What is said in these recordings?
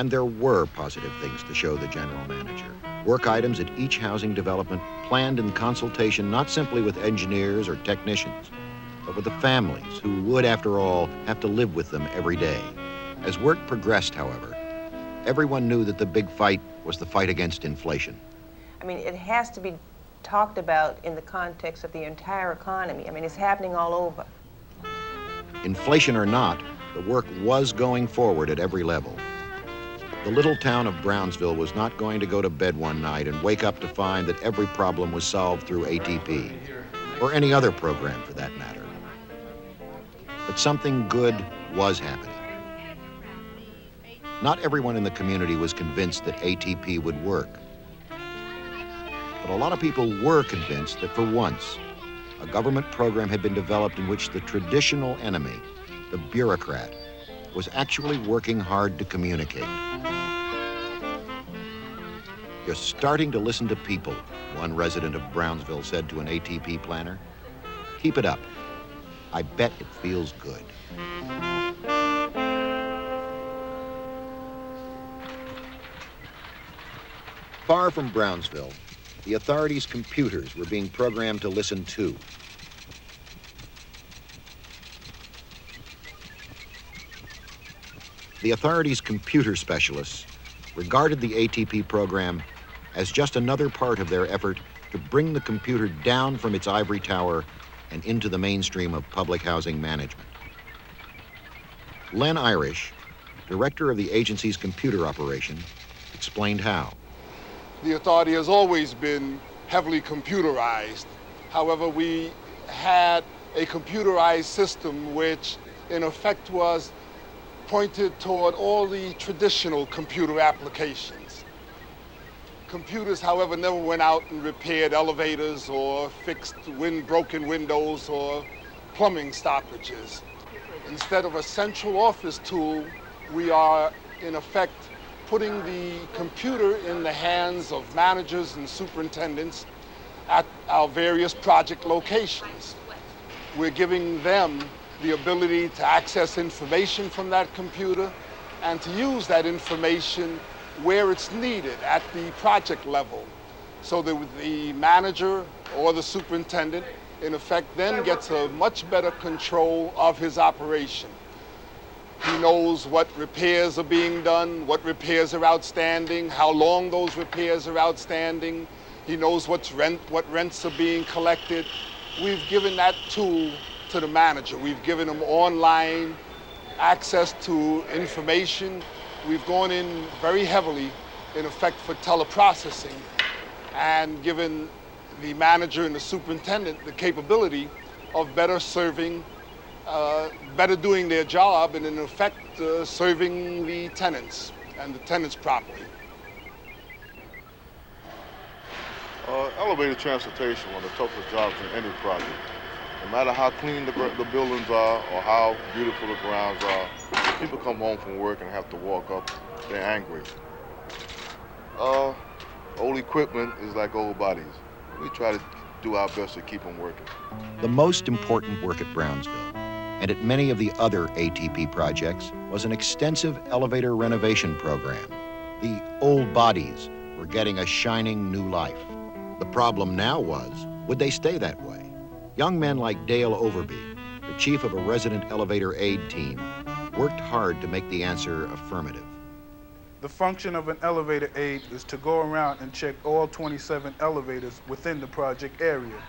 And there were positive things to show the general manager. Work items at each housing development planned in consultation not simply with engineers or technicians, but with the families who would, after all, have to live with them every day. As work progressed, however, everyone knew that the big fight was the fight against inflation. I mean, it has to be talked about in the context of the entire economy. I mean, it's happening all over. Inflation or not, the work was going forward at every level. The little town of Brownsville was not going to go to bed one night and wake up to find that every problem was solved through ATP, or any other program for that matter. But something good was happening. Not everyone in the community was convinced that ATP would work. But a lot of people were convinced that for once, a government program had been developed in which the traditional enemy, the bureaucrat, was actually working hard to communicate. You're starting to listen to people, one resident of Brownsville said to an ATP planner. Keep it up. I bet it feels good. Far from Brownsville, the authority's computers were being programmed to listen too. The authority's computer specialists regarded the ATP program as just another part of their effort to bring the computer down from its ivory tower and into the mainstream of public housing management. Len Irish, director of the agency's computer operation, explained how. The authority has always been heavily computerized. However, we had a computerized system which in effect was pointed toward all the traditional computer applications. Computers, however, never went out and repaired elevators or fixed broken windows or plumbing stoppages. Instead of a central office tool, we are, in effect, putting the computer in the hands of managers and superintendents at our various project locations. We're giving them the ability to access information from that computer and to use that information where it's needed at the project level, so that the manager or the superintendent, in effect, then gets a much better control of his operation. He knows what repairs are being done, what repairs are outstanding, how long those repairs are outstanding. He knows what rents are being collected. We've given that tool to the manager. We've given him online access to information. We've gone in very heavily, in effect, for teleprocessing and given the manager and the superintendent the capability of better serving, better doing their job, and in effect, serving the tenants and the tenants properly. Elevated transportation, one of the toughest jobs in any project. No matter how clean the buildings are or how beautiful the grounds are, people come home from work and have to walk up, they're angry. Old equipment is like old bodies. We try to do our best to keep them working. The most important work at Brownsville, and at many of the other ATP projects, was an extensive elevator renovation program. The old bodies were getting a shining new life. The problem now was, would they stay that way? Young men like Dale Overby, the chief of a resident elevator aid team, worked hard to make the answer affirmative. The function of an elevator aide is to go around and check all 27 elevators within the project area.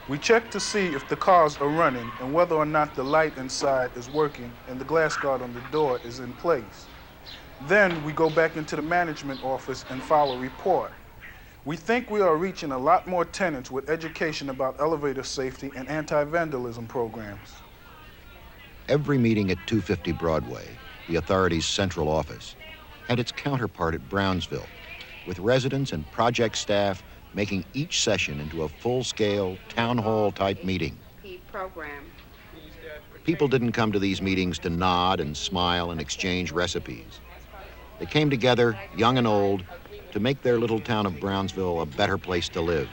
We check to see if the cars are running and whether or not the light inside is working and the glass guard on the door is in place. Then we go back into the management office and file a report. We think we are reaching a lot more tenants with education about elevator safety and anti-vandalism programs. Every meeting at 250 Broadway, the authority's central office, had its counterpart at Brownsville, with residents and project staff making each session into a full-scale town hall-type meeting. People didn't come to these meetings to nod and smile and exchange recipes. They came together, young and old, to make their little town of Brownsville a better place to live.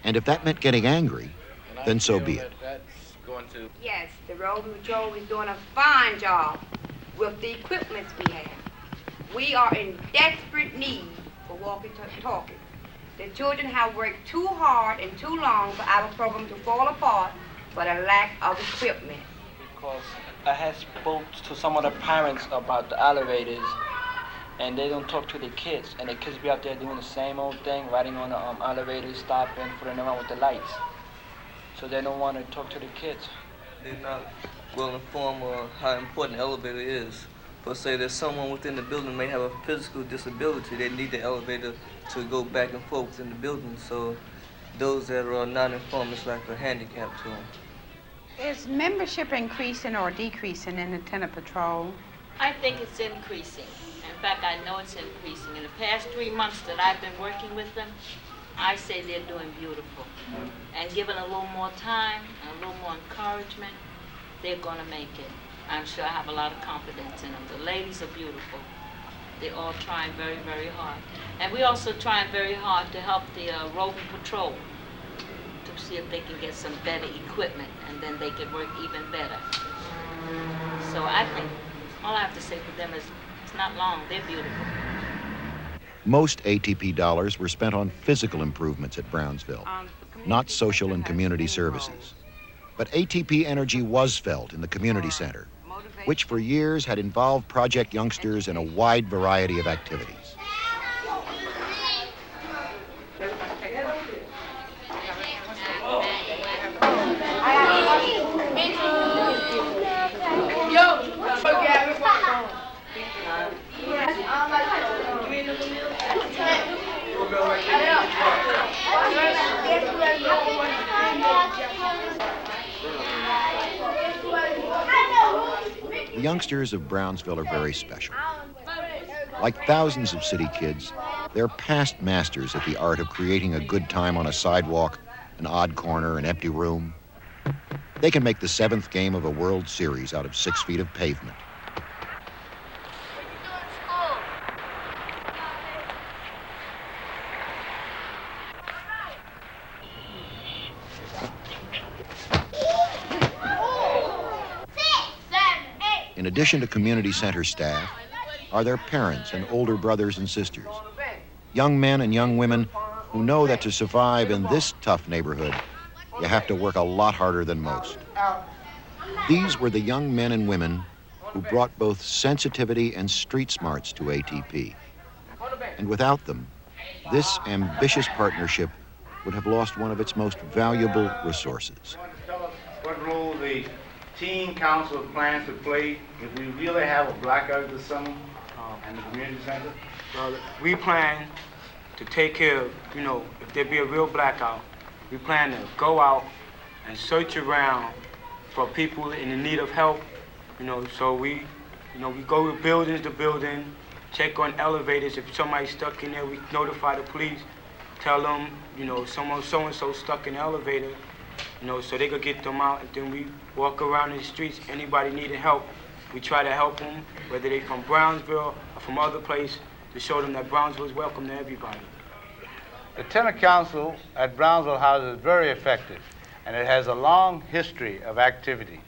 And if that meant getting angry, then so be it. Yes, the road patrol is doing a fine job with the equipment we have. We are in desperate need for walkie-talkies. The children have worked too hard and too long for our program to fall apart for the lack of equipment. Because I had spoke to some of the parents about the elevators, and they don't talk to the kids, and the kids be out there doing the same old thing, riding on the elevators, stopping, fooling around with the lights. So they don't want to talk to the kids. They're not well informed on how important the elevator is. For say that someone within the building may have a physical disability, they need the elevator to go back and forth within the building. So those that are not informed, it's like a handicap to them. Is membership increasing or decreasing in the Tenant Patrol? I think it's increasing. In fact, I know it's increasing. In the past 3 months that I've been working with them, I say they're doing beautiful. And given a little more time, and a little more encouragement, they're gonna make it. I'm sure I have a lot of confidence in them. The ladies are beautiful. They're all trying very, very hard. And we're also trying very hard to help the roving patrol to see if they can get some better equipment, and then they can work even better. So I think all I have to say for them is it's not long, they're beautiful. Most ATP dollars were spent on physical improvements at Brownsville, not social and community services. But ATP energy was felt in the community center, which for years had involved project youngsters in a wide variety of activities. The youngsters of Brownsville are very special. Like thousands of city kids, they're past masters at the art of creating a good time on a sidewalk, an odd corner, an empty room. They can make the 7th game of a World Series out of 6 feet of pavement. In addition to community center staff, are their parents and older brothers and sisters, young men and young women who know that to survive in this tough neighborhood, you have to work a lot harder than most. These were the young men and women who brought both sensitivity and street smarts to ATP. And without them, this ambitious partnership would have lost one of its most valuable resources. Tell us what role the teen council plans to play if we really have a blackout this summer in the community center? Well, we plan to take care of, if there be a real blackout, we plan to go out and search around for people in need of help. So we go to building, check on elevators. If somebody's stuck in there, we notify the police, tell them, someone so-and-so stuck in the elevator, so they could get them out. And then we walk around in the streets. Anybody needing help, we try to help them, whether they from Brownsville or from other place, to show them that Brownsville is welcome to everybody. The Tenant Council at Brownsville House is very effective, and it has a long history of activity.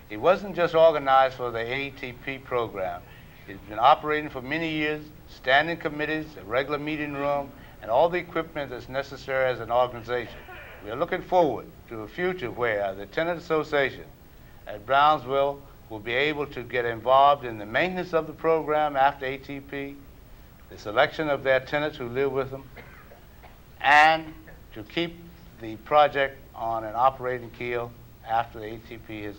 It wasn't just organized for the ATP program. It's been operating for many years, standing committees, a regular meeting room, and all the equipment that's necessary as an organization. We are looking forward to a future where the Tenant Association at Brownsville will be able to get involved in the maintenance of the program after ATP, the selection of their tenants who live with them, and to keep the project on an operating keel after the ATP is